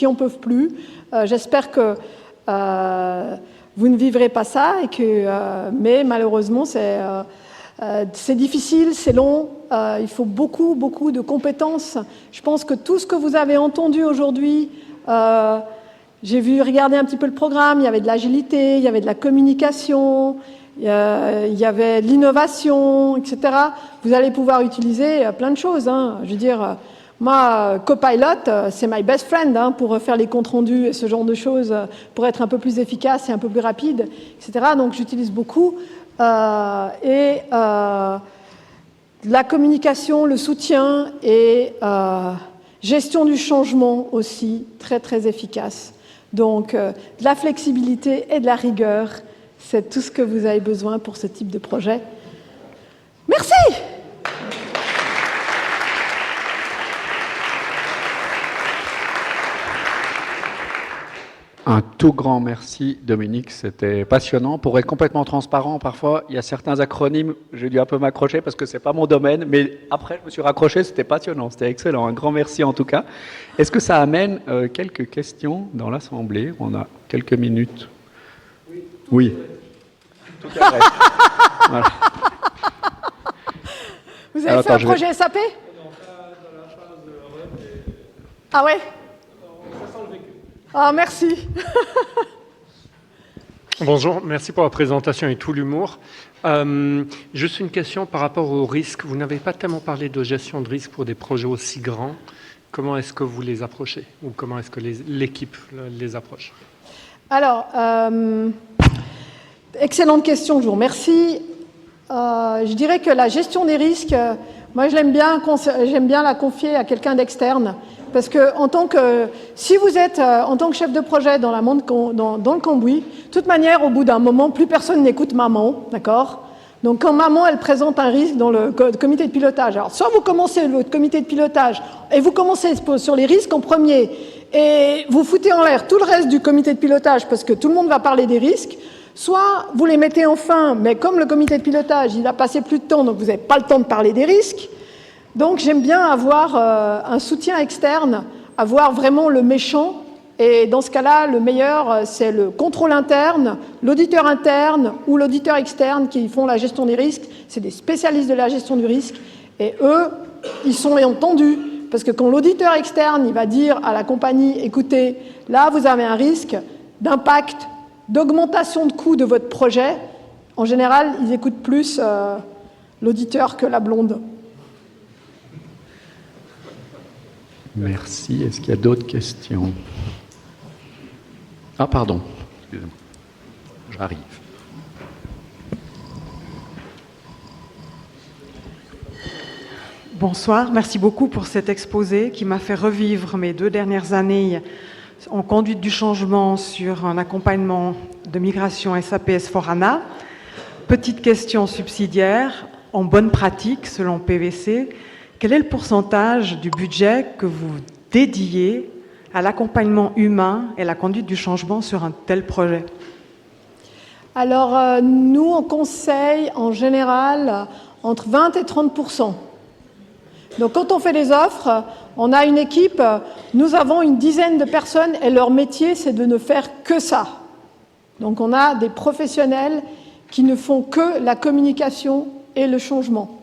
en peuvent plus. J'espère que vous ne vivrez pas ça, mais malheureusement c'est difficile, c'est long, il faut beaucoup, beaucoup de compétences. Je pense que tout ce que vous avez entendu aujourd'hui, j'ai vu regarder un petit peu le programme, il y avait de l'agilité, il y avait de la communication, il y avait de l'innovation, etc. Vous allez pouvoir utiliser plein de choses. Je veux dire, moi, Copilot, c'est my best friend pour faire les comptes rendus et ce genre de choses, pour être un peu plus efficace et un peu plus rapide, etc. Donc, j'utilise beaucoup. La communication, le soutien et gestion du changement aussi, très, très efficace. Donc, de la flexibilité et de la rigueur, c'est tout ce que vous avez besoin pour ce type de projet. Merci!
Un tout grand merci, Dominique. C'était passionnant. Pour être complètement transparent, parfois, il y a certains acronymes, j'ai dû un peu m'accrocher parce que c'est pas mon domaine, mais après, je me suis raccroché, c'était passionnant, c'était excellent. Un grand merci en tout cas. Est-ce que ça amène quelques questions dans l'Assemblée? On a quelques minutes. Oui. Tout est vrai. Voilà.
Vous avez fait un projet SAP? Ah ouais? Ah, merci.
Bonjour, merci pour la présentation et tout l'humour. Juste une question par rapport au risque. Vous n'avez pas tellement parlé de gestion de risque pour des projets aussi grands. Comment est-ce que vous les approchez? Ou comment est-ce que l'équipe les approche?
Alors, excellente question, je vous remercie. Je dirais que la gestion des risques, moi j'aime bien la confier à quelqu'un d'externe. Parce que si vous êtes en tant que chef de projet dans le cambouis, de toute manière, au bout d'un moment, plus personne n'écoute maman, d'accord? Donc quand maman, elle présente un risque dans le comité de pilotage, alors soit vous commencez votre comité de pilotage et vous commencez sur les risques en premier et vous foutez en l'air tout le reste du comité de pilotage parce que tout le monde va parler des risques, soit vous les mettez en fin, mais comme le comité de pilotage, il a passé plus de temps, donc vous n'avez pas le temps de parler des risques. Donc j'aime bien avoir un soutien externe, avoir vraiment le méchant, et dans ce cas-là, le meilleur, c'est le contrôle interne, l'auditeur interne ou l'auditeur externe qui font la gestion des risques. C'est des spécialistes de la gestion du risque, et eux, ils sont entendus, parce que quand l'auditeur externe, il va dire à la compagnie, écoutez, là vous avez un risque d'impact, d'augmentation de coût de votre projet, en général, ils écoutent plus l'auditeur que la blonde.
Merci. Est-ce qu'il y a d'autres questions? Ah, pardon. Excusez-moi. J'arrive.
Bonsoir. Merci beaucoup pour cet exposé qui m'a fait revivre mes 2 dernières années en conduite du changement sur un accompagnement de migration SAP S/4HANA. Petite question subsidiaire. En bonne pratique, selon PwC, quel est le pourcentage du budget que vous dédiez à l'accompagnement humain et la conduite du changement sur un tel projet?
Alors, nous, on conseille en général entre 20 et 30%. Donc, quand on fait des offres, on a une équipe, nous avons une dizaine de personnes et leur métier, c'est de ne faire que ça. Donc, on a des professionnels qui ne font que la communication et le changement.